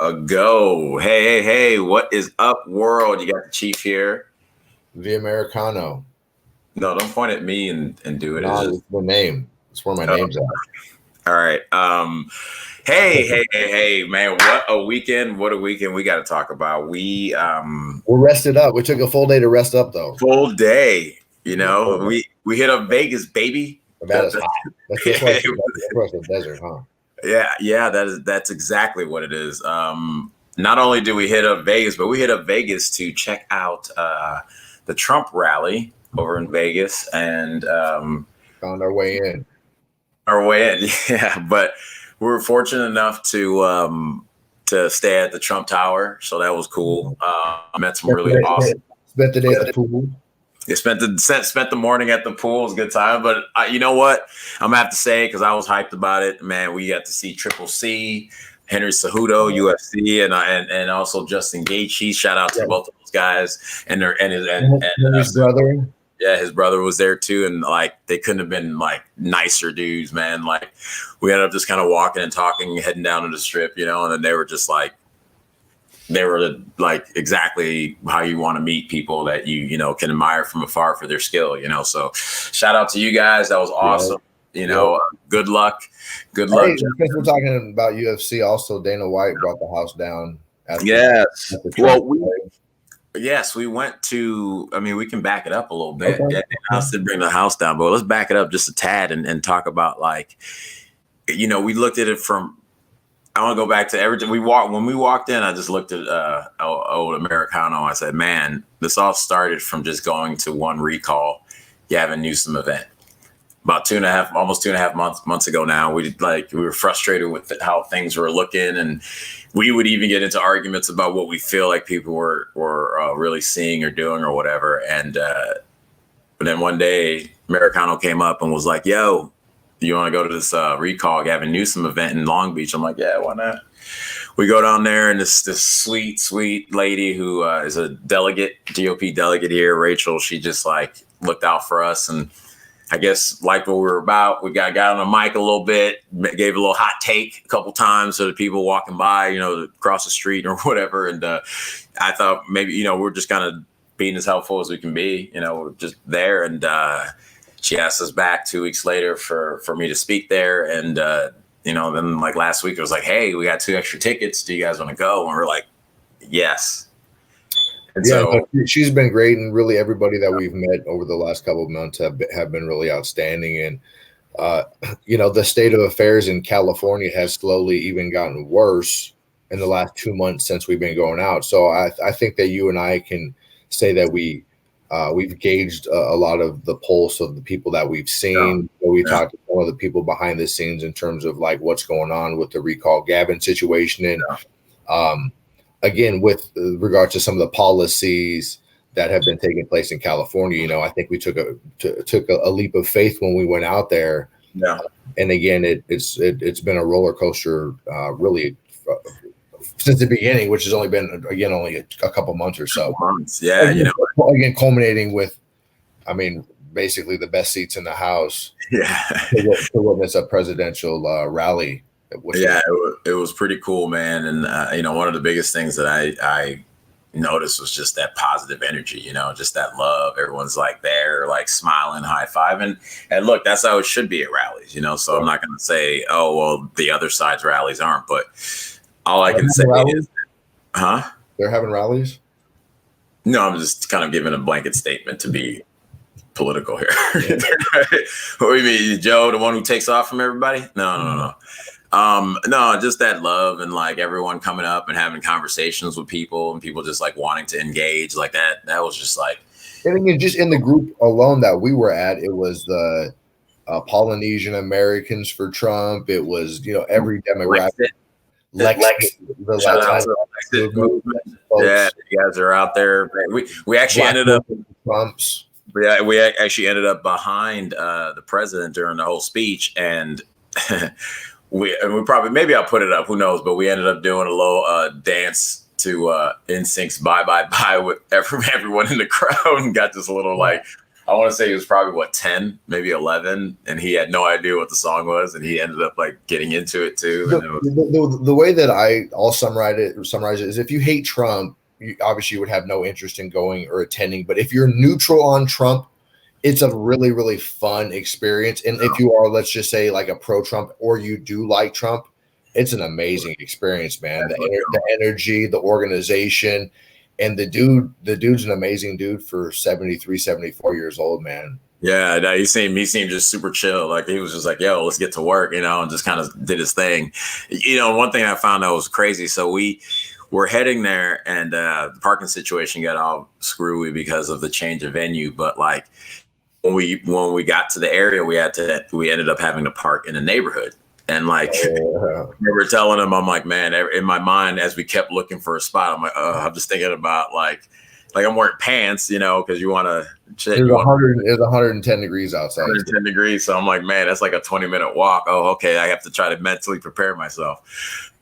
a go. Hey, what is up, world? You got the chief here. The Americano. No, don't point at me and do it. No, it's the name. It's where my name's at. All right. Hey, man, what a weekend. What a weekend we got to talk about. We're rested up. We took a full day to rest up, though. Full day. We hit up Vegas, baby. That is hot. That's the desert, huh? Yeah, that's exactly what it is. Not only do we hit up Vegas, but we hit up Vegas to check out the Trump rally over in Vegas and found our way in. Yeah. But we were fortunate enough to stay at the Trump Tower, so that was cool. I met some really awesome. Spent the day at the pool. Yeah, spent the morning at the pool. It was a good time. But you know what? I'm gonna have to say, because I was hyped about it, man. We got to see Triple C, Henry Cejudo, UFC, and also Justin Gaethje. Shout out to both of those guys and his brother. Yeah, his brother was there too, and like they couldn't have been like nicer dudes, man. Like we ended up just kind of walking and talking, heading down to the strip, and then they were just like. They were like exactly how you want to meet people that you can admire from afar for their skill, So shout out to you guys. That was awesome. Good luck. Good luck. Hey, because we're talking about UFC, also Dana White brought the house down. Yes. We went to, we can back it up a little bit. Okay. Yeah, I did bring the house down, but let's back it up just a tad and talk about we looked at it from, I want to go back to everything when we walked in. I just looked at old Americano. I said, "Man, this all started from just going to one recall Gavin Newsom event about almost 2.5 months ago. Now we were frustrated with how things were looking, and we would even get into arguments about what we feel like people were really seeing or doing or whatever. And but then one day, Americano came up and was like, "Yo, you want to go to this recall Gavin Newsom event in Long Beach?" I'm like, yeah, why not? We go down there, and this sweet lady who is a GOP delegate here, Rachel, she just looked out for us, and I guess liked what we were about. We got on the mic a little bit, gave a little hot take a couple times to the people walking by, across the street or whatever. And I thought maybe, we're just kind of being as helpful as we can be, just there. And she asked us back 2 weeks later for me to speak there. And, then last week it was like, hey, we got 2 extra tickets. Do you guys want to go? And we're like, yes. And so she's been great. And really everybody that we've met over the last couple of months have been really outstanding. And, the state of affairs in California has slowly even gotten worse in the last 2 months since we've been going out. So I think that you and I can say that we've gauged a lot of the pulse of the people that we've seen. We talked to some of the people behind the scenes in terms of what's going on with the recall Gavin situation. And again, with regard to some of the policies that have been taking place in California, I think we took a leap of faith when we went out there. Yeah. And again, it's been a roller coaster, really, since the beginning, which has only been only a couple months or so. Yeah, again, culminating with, basically the best seats in the house. Yeah, to witness a presidential rally. It was pretty cool, man. And one of the biggest things that I noticed was just that positive energy. Just that love. Everyone's there, smiling, high fiving. And look, that's how it should be at rallies. So I'm not going to say, oh well, the other side's rallies aren't, but. All I can say is, they're having rallies? No, I'm just kind of giving a blanket statement to be political here. What do you mean, Joe, the one who takes off from everybody? No. No, just that love and everyone coming up and having conversations with people and people just wanting to engage that. That was just I mean, just in the group alone that we were at, it was the Polynesian Americans for Trump. It was, every demographic. Movement. Yeah, you guys are out there. We actually ended up Trumps. We actually ended up behind the president during the whole speech, and we probably, maybe I'll put it up. Who knows? But we ended up doing a little dance to NSYNC's "Bye Bye Bye" with everyone in the crowd, and got this little I want to say he was probably what 10, maybe 11, and he had no idea what the song was, and he ended up like getting into it too. And it was, The way that I'll summarize it is if you hate Trump, you obviously would have no interest in going or attending. But if you're neutral on Trump, it's a really, really fun experience. And if you are, let's just say, like a pro-Trump or you do like Trump, it's an amazing experience, man. The energy, the organization, and the dude's an amazing dude for 73, 74 years old, man. Yeah, no, he seemed just super chill. Like he was just like, yo, let's get to work, and just kind of did his thing. One thing I found that was crazy. So we were heading there, and the parking situation got all screwy because of the change of venue. But like when we got to the area, we ended up having to park in a neighborhood. And like we were telling him, I'm like, man, in my mind, as we kept looking for a spot, I'm like, I'm just thinking about like I'm wearing pants, because you want to. It's 110 degrees outside. 110 degrees. So I'm like, man, that's like a 20-minute walk. Oh, okay. I have to try to mentally prepare myself.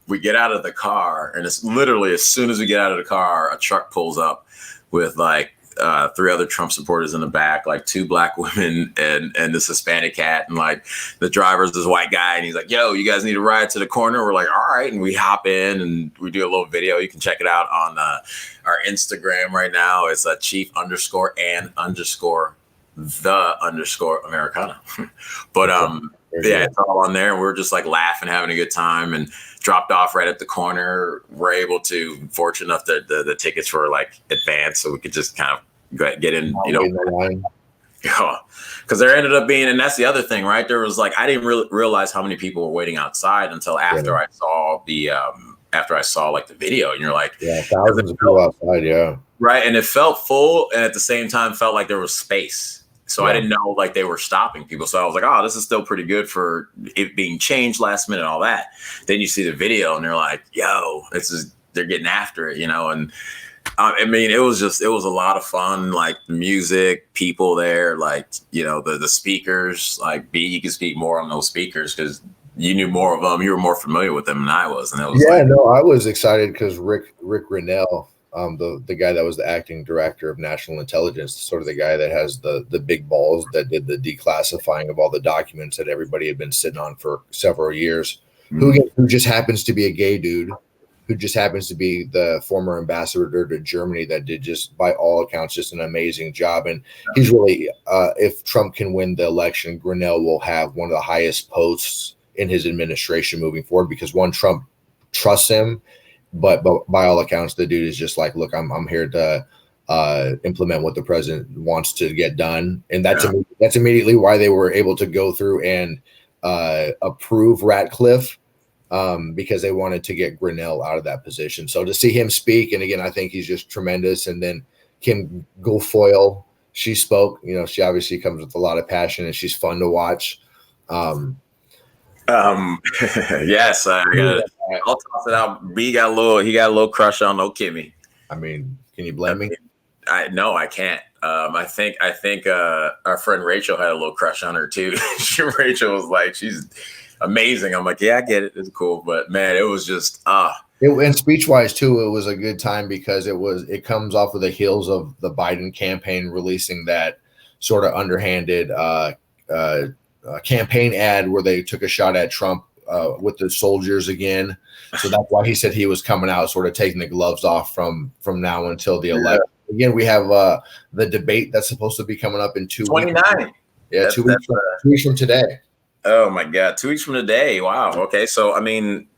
We get out of the car, and it's literally as soon as we get out of the car, a truck pulls up with like 3 other Trump supporters in the back, like 2 black women and this Hispanic cat, and like the driver's this white guy, and he's like, yo, you guys need to ride to the corner. We're like, all right. And we hop in and we do a little video. You can check it out on our Instagram right now. It's a chief_and_the_Americana. But yeah, it's all on there. We're just like laughing, having a good time, and dropped off right at the corner. We're able to, fortunate enough that the tickets were like advanced, so we could just kind of get in, because there ended up being, and that's the other thing, right? There was like, I didn't realize how many people were waiting outside until after I saw like the video, and you're like, thousands of people outside, right. And it felt full, and at the same time felt like there was space. So I didn't know like they were stopping people. So I was like, oh, this is still pretty good for it being changed last minute and all that. Then you see the video and they're like, yo, they're getting after it, and I mean, it was a lot of fun, like music, people there, like, the speakers, like you can speak more on those speakers because you knew more of them. You were more familiar with them than I was. And it was I was excited because Rick Grinnell, the guy that was the acting director of national intelligence, sort of the guy that has the big balls that did the declassifying of all the documents that everybody had been sitting on for several years, who just happens to be a gay dude, who just happens to be the former ambassador to Germany that did just, by all accounts, just an amazing job. And he's really, if Trump can win the election, Grinnell will have one of the highest posts in his administration moving forward, because Trump trusts him. But by all accounts, the dude is just like, look, I'm here to implement what the president wants to get done, and that's immediately why they were able to go through and approve Ratcliffe, because they wanted to get Grinnell out of that position. So to see him speak, and again, I think he's just tremendous. And then Kim Guilfoyle, she spoke. She obviously comes with a lot of passion, and she's fun to watch. Yes, I'll toss it out. He got a little crush on old Kimmy. I mean, can you blame me? No, I can't. I think our friend Rachel had a little crush on her too. Rachel was like, she's amazing. I'm like, yeah, I get it. It's cool, but man, it was just and speech wise too, it was a good time because it comes off of the heels of the Biden campaign releasing that sort of underhanded campaign ad where they took a shot at Trump with the soldiers again. So that's why he said he was coming out, sort of taking the gloves off from now until the election. Again, we have the debate that's supposed to be coming up in 29. weeks. Yeah, 2 weeks from today. Oh my God, 2 weeks from today. Wow. Okay. So, I mean,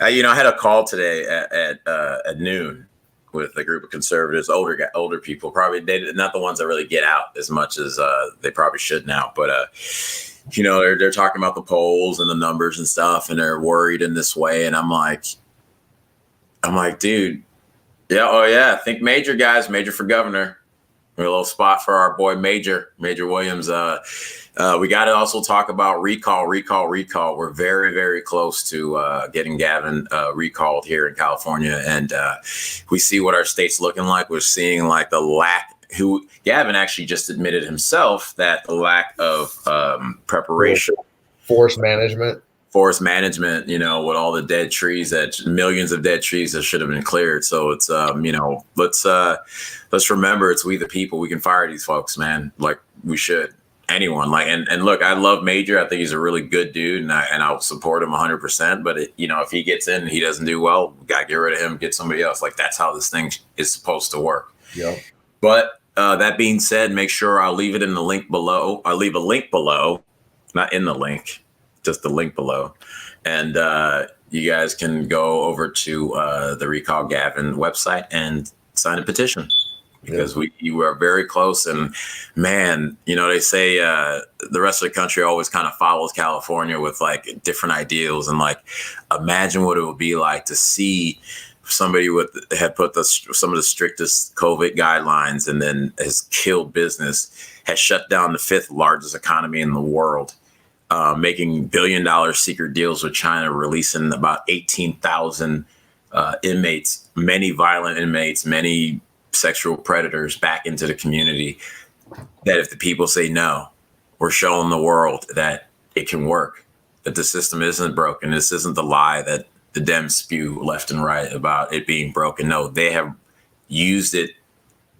I had a call today at noon with a group of conservatives, older people, probably not the ones that really get out as much as they probably should now. But, they're talking about the polls and the numbers and stuff, and they're worried in this way. And I'm like, dude, yeah. Oh yeah. Think major, guys, major for governor. A little spot for our boy, Major Williams. We got to also talk about recall. We're very, very close to getting Gavin recalled here in California. And we see what our state's looking like. We're seeing like the lack, Gavin actually just admitted himself that the lack of preparation. Force management. forest management, you know, with all the dead trees, that millions of dead trees that should have been cleared. So it's, you know, let's remember it's we the people. We can fire these folks, man. Like we should. Anyone like, and look, I love Major. I think he's a really good dude, and I'll support him 100%. But you know, if he gets in and he doesn't do well, we gotta get rid of him, get somebody else. Like that's how this thing is supposed to work. Yeah. But that being said, make sure I'll leave it in the link below. I'll leave a link below, not in the link, just the link below. And you guys can go over to the Recall Gavin website and sign a petition because you are very close. And man, you know, they say the rest of the country always kind of follows California with like different ideals. And like, imagine what it would be like to see somebody had put some of the strictest COVID guidelines and then has killed business, has shut down the 5th largest economy in the world, making $1 billion secret deals with China, releasing about 18,000 inmates, many violent inmates, many sexual predators back into the community. That if the people say no, we're showing the world that it can work, that the system isn't broken. This isn't the lie that the Dems spew left and right about it being broken. No, they have used it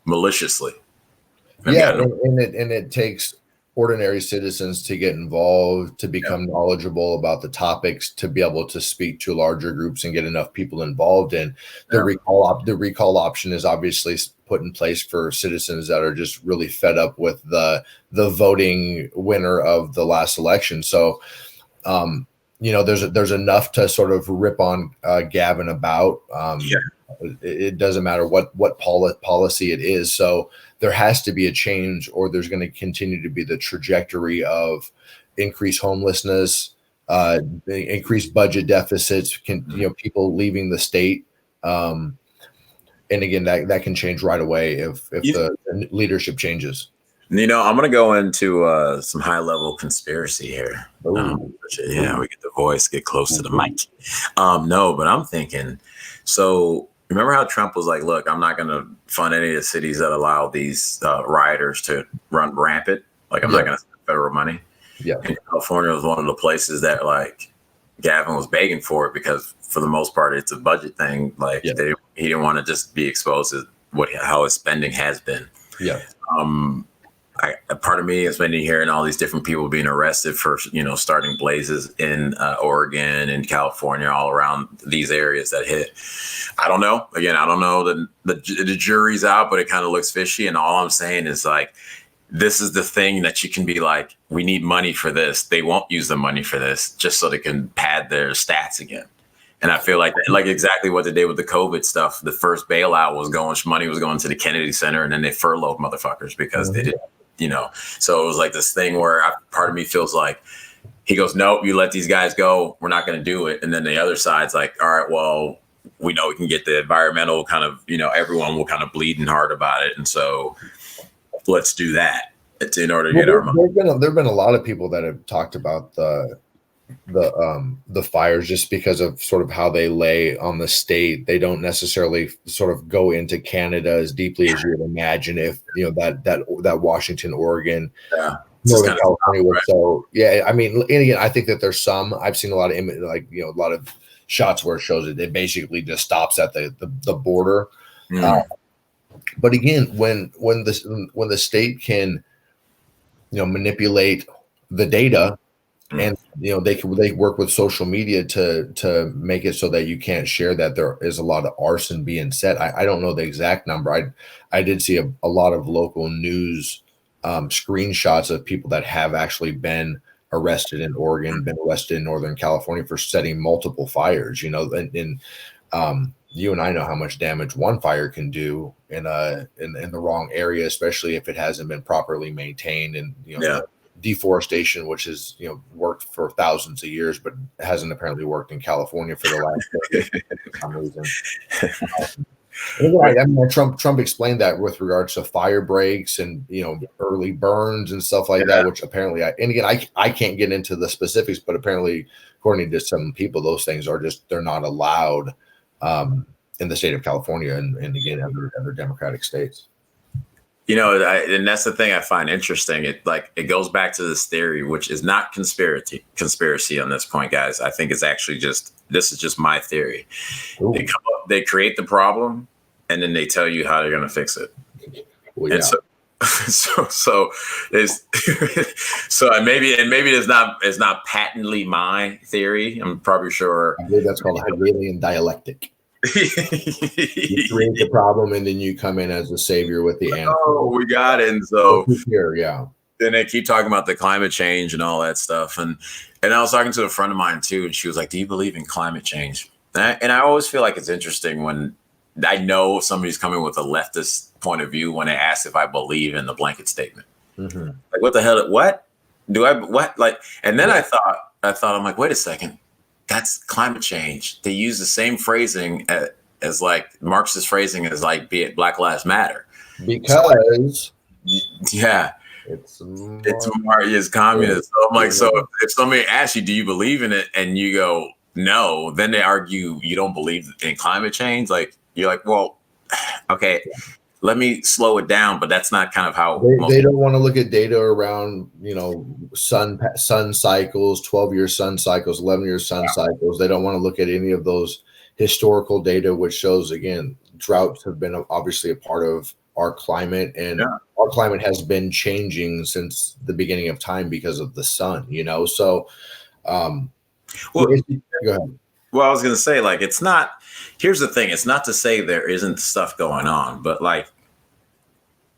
maliciously. And it takes ordinary citizens to get involved, to become knowledgeable about the topics, to be able to speak to larger groups and get enough people involved. And the recall option is obviously put in place for citizens that are just really fed up with the voting winner of the last election. So, you know, there's enough to sort of rip on Gavin about. It doesn't matter what policy it is. So there has to be a change, or there's going to continue to be the trajectory of increased homelessness, increased budget deficits, people leaving the state. And again, that can change right away if the leadership changes. You know, I'm going to go into some high level conspiracy here. We get the voice, get close to the mic. No, but I'm thinking, so remember how Trump was like, look, I'm not going to fund any of the cities that allow these rioters to run rampant. Like, I'm not going to spend federal money. Yeah. And California was one of the places that like Gavin was begging for it because for the most part, it's a budget thing. Like he didn't want to just be exposed to how his spending has been. Yeah. A part of me is when you're hearing all these different people being arrested for, starting blazes in Oregon and California, all around these areas that hit. I don't know. Again, I don't know. The jury's out, but it kind of looks fishy. And all I'm saying is like, this is the thing that you can be like, we need money for this. They won't use the money for this just so they can pad their stats again. And I feel like exactly what they did with the COVID stuff. The first bailout money was going to the Kennedy Center, and then they furloughed motherfuckers because they didn't. So it was like this thing where part of me feels like he goes, nope, you let these guys go. We're not going to do it. And then the other side's like, all right, well, we know we can get the environmental kind of, everyone will kind of bleeding hard about it. And so let's do that. It's in order to get our money. There've been a lot of people that have talked about the fires just because of sort of how they lay on the state. They don't necessarily sort of go into Canada as deeply as you would imagine if that Washington, Oregon, Northern California would. So I mean, and again, I think that there's some. I've seen a lot of a lot of shots where it shows it basically just stops at the border. But again, when the state can manipulate the data. And they work with social media to make it so that you can't share that there is a lot of arson being said. I don't know the exact number. I did see a lot of local news screenshots of people that have actually been arrested in Oregon, been arrested in Northern California for setting multiple fires. And you and I know how much damage one fire can do in the wrong area, especially if it hasn't been properly maintained and deforestation, which has worked for thousands of years, but hasn't apparently worked in California for the last for some reason. Trump explained that with regards to fire breaks and early burns and stuff like that, which apparently I can't get into the specifics, but apparently according to some people, those things are they're not allowed in the state of California and again other Democratic states. And that's the thing I find interesting. It goes back to this theory, which is not conspiracy on this point, guys. I think it's actually this is just my theory. Ooh. They create the problem, and then they tell you how they're going to fix it. Well, yeah. So there's and maybe it's not patently my theory. I'm probably sure. I believe that's called Hegelian dialectic. You create the problem, and then you come in as the savior with the answer. Oh, we got it. And so here, yeah. Then they keep talking about the climate change and all that stuff. And I was talking to a friend of mine too, and she was like, "Do you believe in climate change?" And I always feel like it's interesting when I know somebody's coming with a leftist point of view when they ask if I believe in the blanket statement. Mm-hmm. Like, what the hell? What do I? What like? And then I thought, I'm like, wait a second, that's climate change. They use the same phrasing as like Marxist phrasing as like, be it Black Lives Matter, because yeah. It's communist. So I'm like, so if somebody asks you, do you believe in it? And you go, no, then they argue you don't believe in climate change. Like, you're like, well, okay, let me slow it down. But that's not kind of how they don't want to look at data around, sun cycles, 12-year sun cycles, 11-year sun cycles. They don't want to look at any of those historical data, which shows, again, droughts have been obviously a part of our climate, and our climate has been changing since the beginning of time because of the sun, so well, go ahead. Well, I was going to say, like, it's not, here's the thing. It's not to say there isn't stuff going on, but like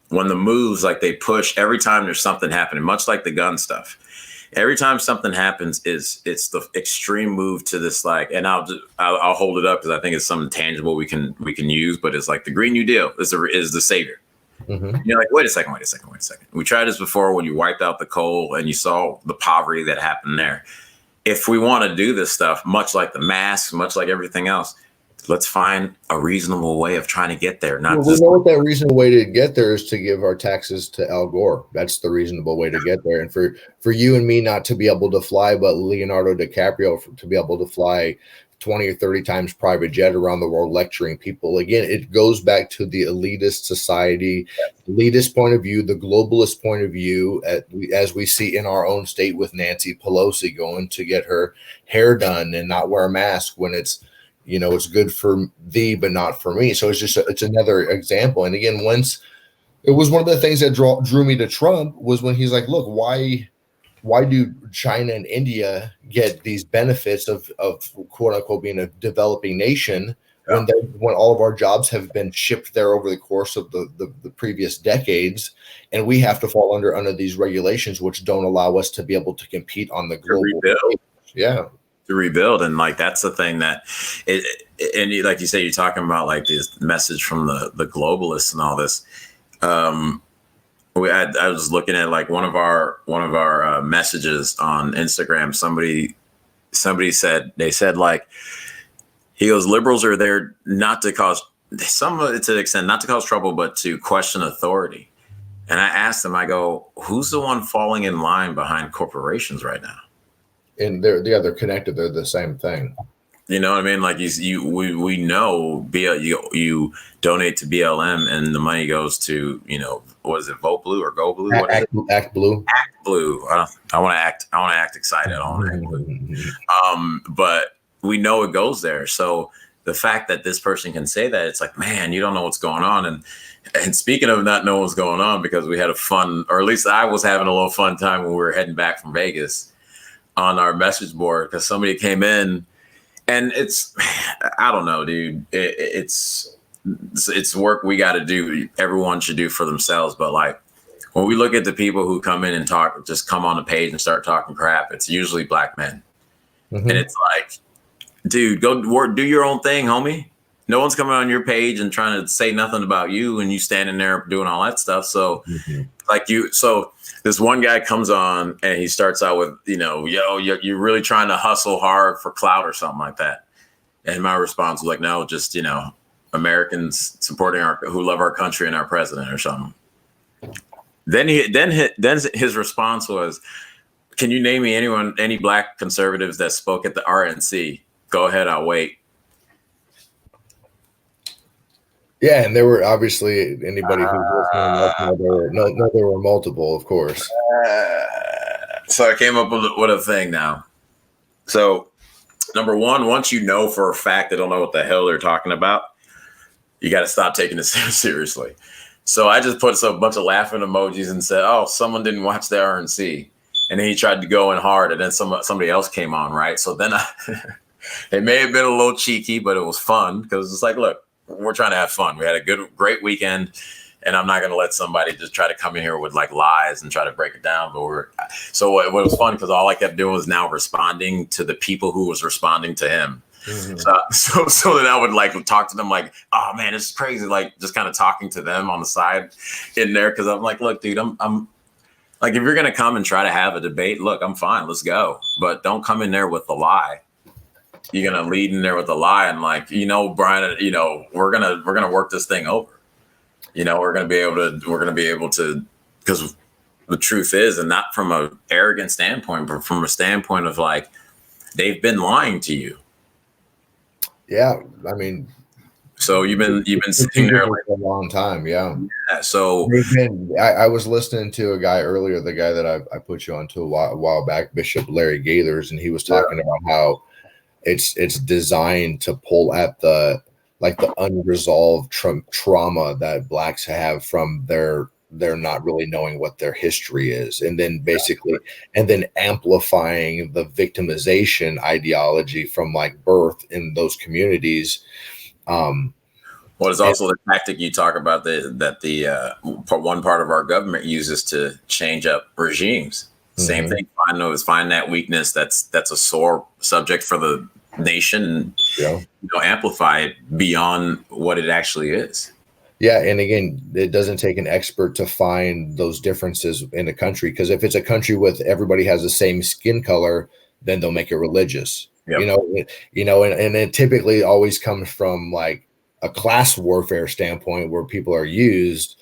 when the moves, like they push every time there's something happening, much like the gun stuff, every time something happens it's the extreme move to this, like, and I'll hold it up because I think it's something tangible we can use, but it's like the Green New Deal is the savior. Mm-hmm. You're like, wait a second. We tried this before when you wiped out the coal and you saw the poverty that happened there. If we want to do this stuff, much like the masks, much like everything else, let's find a reasonable way of trying to get there. We know what that reasonable way to get there is, to give our taxes to Al Gore. That's the reasonable way to get there. And for you and me not to be able to fly, but Leonardo DiCaprio to be able to fly 20 or 30 times private jet around the world lecturing people. Again, it goes back to the elitist society, elitist point of view, the globalist point of view, as we see in our own state with Nancy Pelosi going to get her hair done and not wear a mask when it's good for thee, but not for me. So it's another example. And again, once it was one of the things that drew me to Trump was when he's like, look, why do China and India get these benefits of quote unquote being a developing nation when all of our jobs have been shipped there over the course of the previous decades, and we have to fall under these regulations which don't allow us to be able to compete on the global stage. To rebuild. And like that's the thing that and like you say, you're talking about like this message from the globalists and all this. I was looking at like one of our messages on Instagram. Somebody said like, he goes, liberals are there not to cause, some to the extent, not to cause trouble, but to question authority. And I asked him, I go, who's the one falling in line behind corporations right now? And they're connected. They're the same thing. You know what I mean? Like we know you donate to BLM and the money goes to, what is it? Vote Blue or Go Blue? Act Blue. Act Blue. I want to act excited. I don't want to act blue. But we know it goes there. So the fact that this person can say that, it's like, man, you don't know what's going on. And speaking of not knowing what's going on, because we had a fun, or at least I was having a little fun time when we were heading back from Vegas on our message board, because somebody came in. And I don't know, dude. It's work we got to do. Everyone should do for themselves. But like when we look at the people who come in and just come on the page and start talking crap, it's usually black men. Mm-hmm. And it's like, dude, go work, do your own thing, homie. No one's coming on your page and trying to say nothing about you, and you standing there doing all that stuff. So so this one guy comes on and he starts out with, you're really trying to hustle hard for clout or something like that. And my response was like, no, just, Americans supporting who love our country and our president or something. Then his response was, can you name me any black conservatives that spoke at the RNC? Go ahead, I'll wait. Yeah, and there were obviously anybody who's listening, there were multiple, of course. So I came up with a thing now. So number one, once you know for a fact they don't know what the hell they're talking about, you got to stop taking it seriously. So I just put a bunch of laughing emojis and said, "Oh, someone didn't watch the RNC," and then he tried to go in hard, and then somebody else came on, right? So then it may have been a little cheeky, but it was fun because it's like, look, we're trying to have fun. We had a great weekend, and I'm not going to let somebody just try to come in here with like lies and try to break it down. But so what was fun because all I kept doing was now responding to the people who was responding to him. Mm-hmm. So then I would like talk to them like, oh man, this is crazy. Like just kind of talking to them on the side in there. Cause I'm like, look, dude, I'm like, if you're going to come and try to have a debate, look, I'm fine. Let's go. But don't come in there with the lie. You're going to lead in there with a lie. And like, Brian, we're going to work this thing over. We're going to be able to, because the truth is, and not from an arrogant standpoint, but from a standpoint of like, they've been lying to you. Yeah, I mean, so you've been sitting there like for a long time, yeah. So I was listening to a guy earlier, the guy that I put you on to a while back, Bishop Larry Gaithers, and he was talking about how it's designed to pull at the unresolved trauma that blacks have from their not really knowing what their history is, and then amplifying the victimization ideology from like birth in those communities. Well, it's also the tactic you talk about that one part of our government uses to change up regimes. Same thing. Find that weakness that's a sore subject for the nation, and amplify it beyond what it actually is. Yeah, and again, it doesn't take an expert to find those differences in a country, because if it's a country with everybody has the same skin color, then they'll make it religious. Yep. And it typically always comes from like a class warfare standpoint where people are used,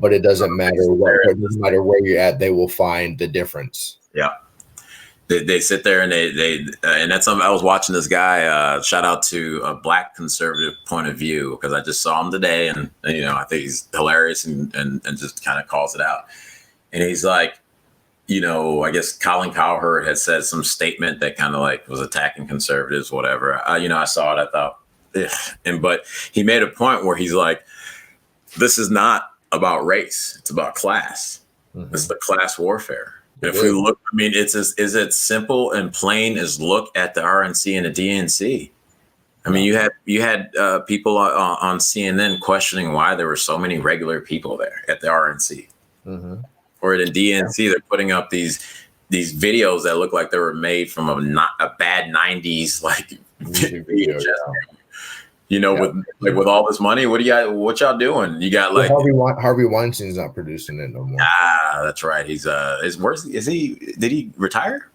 but it doesn't matter where you're at, they will find the difference. Yeah. They sit there and and that's something. I was watching this guy, shout out to a Black conservative point of view, because I just saw him today, and I think he's hilarious and just kind of calls it out. And he's like, I guess Colin Cowherd had said some statement that kind of like was attacking conservatives, whatever. I saw it, I thought, ugh. But he made a point where he's like, this is not about race, it's about class. It's the class warfare. If we look, I mean, is it simple and plain as look at the RNC and the DNC. I mean, you had people on CNN questioning why there were so many regular people there at the RNC. Or in DNC, they're putting up these videos that look like they were made from a bad 90s like video. With all this money, what y'all doing? You got like Harvey Weinstein's not producing it no more. That's right. He's did he retire?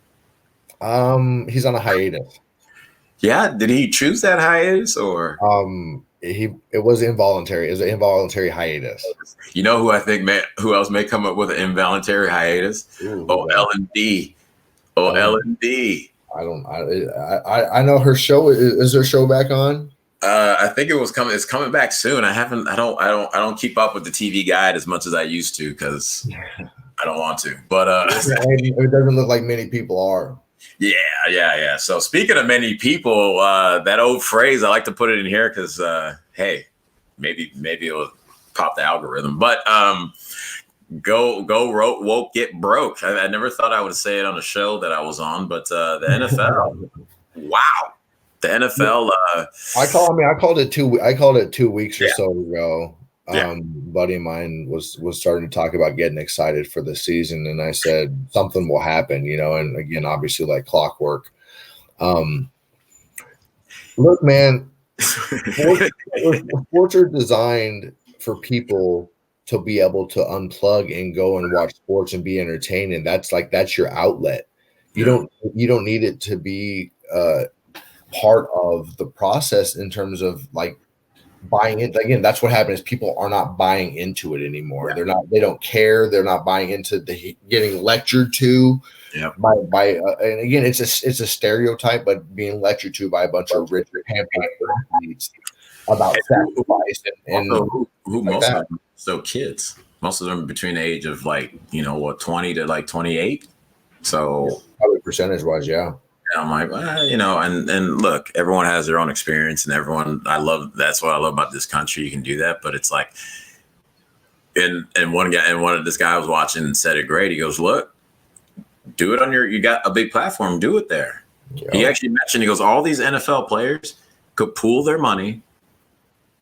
He's on a hiatus. Yeah, did he choose that hiatus or it was involuntary. It was an involuntary hiatus. You know who I think who else may come up with an involuntary hiatus? L&D. L&D. I know her show is her show back on? I think it's coming back soon. I don't keep up with the TV guide as much as I used to because I don't want to. But it doesn't look like many people are. Yeah. So speaking of many people, that old phrase, I like to put it in here because hey, maybe it'll pop the algorithm. But go woke, get broke. I never thought I would say it on a show that I was on, but the NFL. Wow. The NFL. I called it 2 weeks or so ago. Buddy of mine was starting to talk about getting excited for the season, and I said something will happen, and again, obviously like clockwork. Look, man, sports are designed for people to be able to unplug and go and watch sports and be entertained, and that's your outlet. You don't need it to be part of the process in terms of like buying it. Again, that's what happened is people are not buying into it anymore. They don't care. They're not buying into getting lectured to by and again, it's a stereotype, but being lectured to by a bunch of rich athletes. about sacrifice and who like most that. of them still kids. Most of them between the age of 20 to 28. So probably percentage wise, yeah. I'm like, and look, everyone has their own experience, and that's what I love about this country. You can do that, but it's like, and this guy I was watching said it great. He goes, look, do it you got a big platform, do it there. Yeah. He actually mentioned, he goes, all these NFL players could pool their money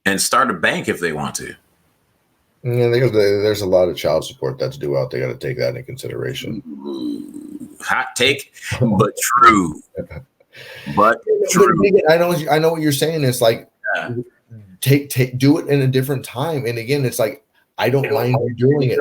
and start a bank if they want to. Yeah, there's a lot of child support that's due out. They got to take that into consideration. Hot take, but true. But I know what you're saying. It's like, do it in a different time. And again, it's like, I don't mind you doing it.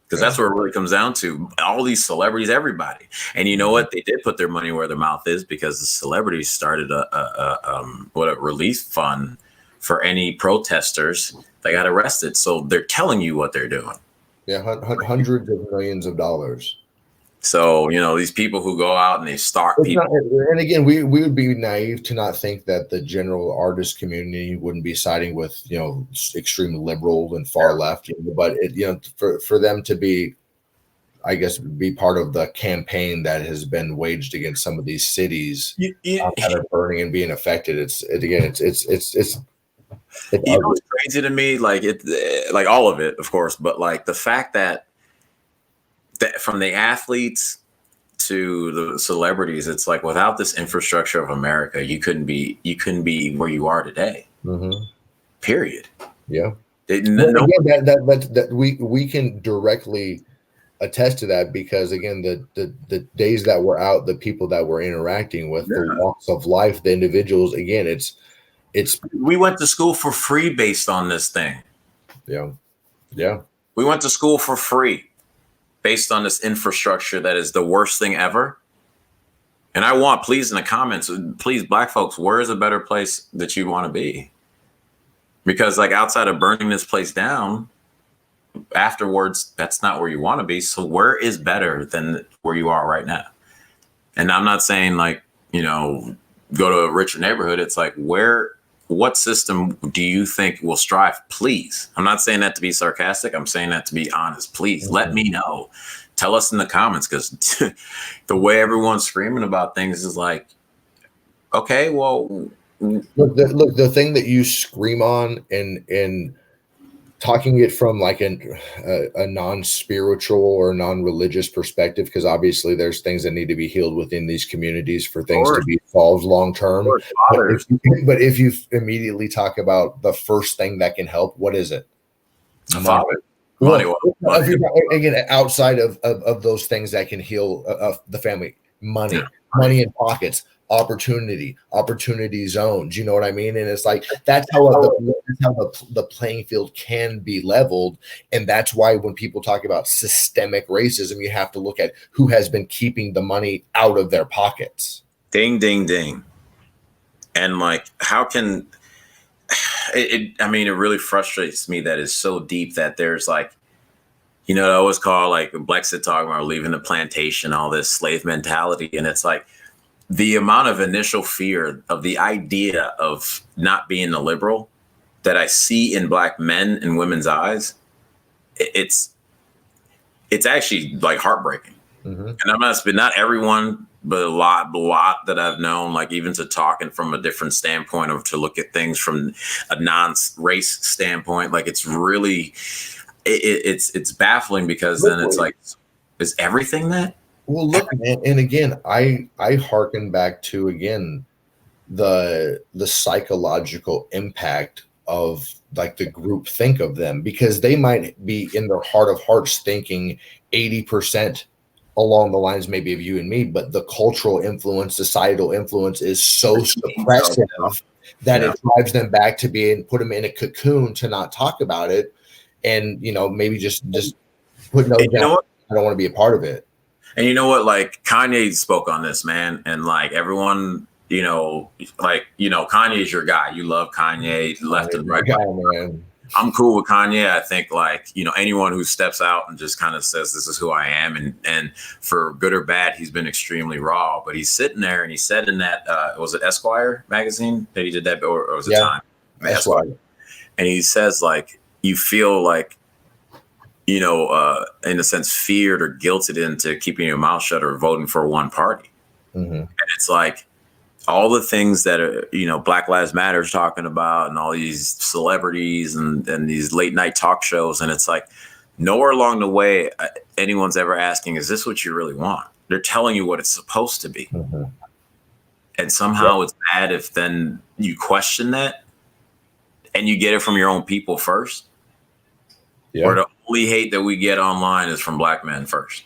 Because that's where it really comes down to. All these celebrities, everybody. And you know what? They did put their money where their mouth is, because the celebrities started a relief fund for any protesters that got arrested. So they're telling you what they're doing. Yeah, hundreds of millions of dollars. So, these people who go out and they stalk people. And again, we would be naive to not think that the general artist community wouldn't be siding with, extreme liberal and far left. But for them to be, I guess, be part of the campaign that has been waged against some of these cities that are burning and being affected, it's what's crazy to me, like all of it, of course, but like the fact that from the athletes to the celebrities, it's like, without this infrastructure of America, you couldn't be where you are today. Mm-hmm. Period. Yeah. That we can directly attest to that, because again, the days that we're out, the people that we're interacting with, the walks of life, the individuals, again, it's we went to school for free based on this thing. Yeah. We went to school for free based on this infrastructure that is the worst thing ever. And I want, please, in the comments, please, Black folks, where is a better place that you want to be? Because like, outside of burning this place down, afterwards, that's not where you want to be. So where is better than where you are right now? And I'm not saying like, go to a richer neighborhood. It's like, what system do you think will strive? Please. I'm not saying that to be sarcastic. I'm saying that to be honest. Please let me know. Tell us in the comments, because the way everyone's screaming about things is like, okay, well, look, the thing that you scream on and talking it from like a non-spiritual or non-religious perspective, because obviously there's things that need to be healed within these communities for things to be solved long term. But if you immediately talk about the first thing that can help, what is it? Money. Again, outside of those things that can heal the family, money in pockets, opportunity zones, you know what I mean? And it's like, that's how the playing field can be leveled. And that's why when people talk about systemic racism, you have to look at who has been keeping the money out of their pockets. Ding, ding, ding. And like, how can it really frustrates me that it's so deep that there's like, I always call like Blexit talking about leaving the plantation, all this slave mentality. And it's like, the amount of initial fear of the idea of not being a liberal that I see in Black men and women's eyes, it's actually like heartbreaking. Mm-hmm. And not everyone, but a lot that I've known, like even to talking from a different standpoint, or to look at things from a non-race standpoint, like it's really, it's baffling, because then it's like, is everything that? Well, look, man, and again, I hearken back to, again, the psychological impact of like the group think of them, because they might be in their heart of hearts thinking 80% along the lines maybe of you and me, but the cultural influence, societal influence is so suppressive that it drives them back to put them in a cocoon to not talk about it, and maybe just put no down. I don't want to be a part of it. And you know what? Like Kanye spoke on this, man, and like everyone, Kanye is your guy. You love Kanye left and right. Guy, man. I'm cool with Kanye. I think like, anyone who steps out and just kind of says, this is who I am. And for good or bad, he's been extremely raw, but he's sitting there and he said in that, was it Esquire magazine that he did that? Or was it Time? Esquire. And he says like, you feel like, in a sense, feared or guilted into keeping your mouth shut or voting for one party. Mm-hmm. And it's like, all the things that are, Black Lives Matter is talking about and all these celebrities and these late night talk shows. And it's like nowhere along the way, anyone's ever asking, is this what you really want? They're telling you what it's supposed to be. Mm-hmm. And somehow it's bad if then you question that and you get it from your own people first. Yeah. Or the only hate that we get online is from Black men first.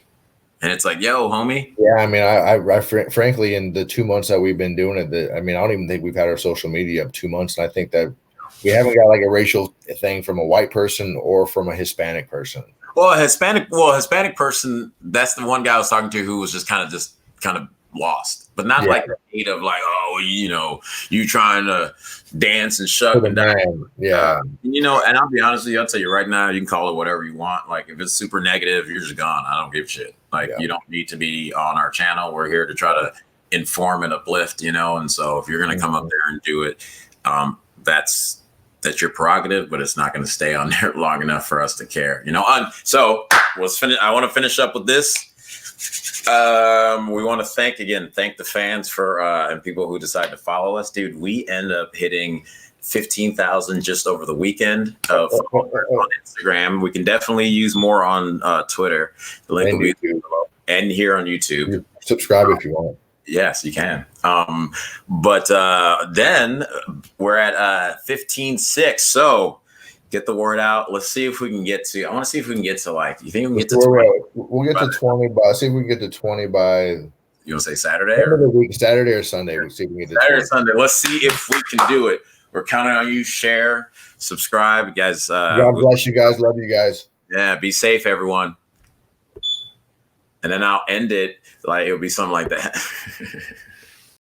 And it's like, yo, homie. Yeah, I mean, I frankly, in the 2 months that we've been doing it, I don't even think we've had our social media up 2 months. And I think that we haven't got like a racial thing from a white person or from a Hispanic person. Well, a Hispanic person, that's the one guy I was talking to who was just kind of lost, but not like the hate of like, oh, you trying to dance and shut and down. Yeah. And I'll be honest with you, I'll tell you right now, you can call it whatever you want. Like if it's super negative, you're just gone. I don't give a shit. Like you don't need to be on our channel. We're here to try to inform and uplift, and so if you're going to come up there and do it, that's your prerogative, but it's not going to stay on there long enough for us to care, So let's finish. I want to finish up with this. We want to thank the fans for and people who decide to follow us, dude. We end up hitting 15,000 just over the weekend on Instagram. We can definitely use more on Twitter. The link will be and here on YouTube. Subscribe if you want. Yes, you can. But then we're at 15.6. So get the word out. Let's see if we can get to. I want to see if we can get to like. You think we can get to 20? We'll get to 20 by. See if we can get to 20 by. You want to say Saturday? Or the week, Saturday or Sunday. We'll see if we can get to Saturday or Sunday. Let's see if we can do it. We're counting on you. Share, subscribe, guys. God bless you guys. Love you guys. Yeah, be safe, everyone. And then I'll end it like it'll be something like that.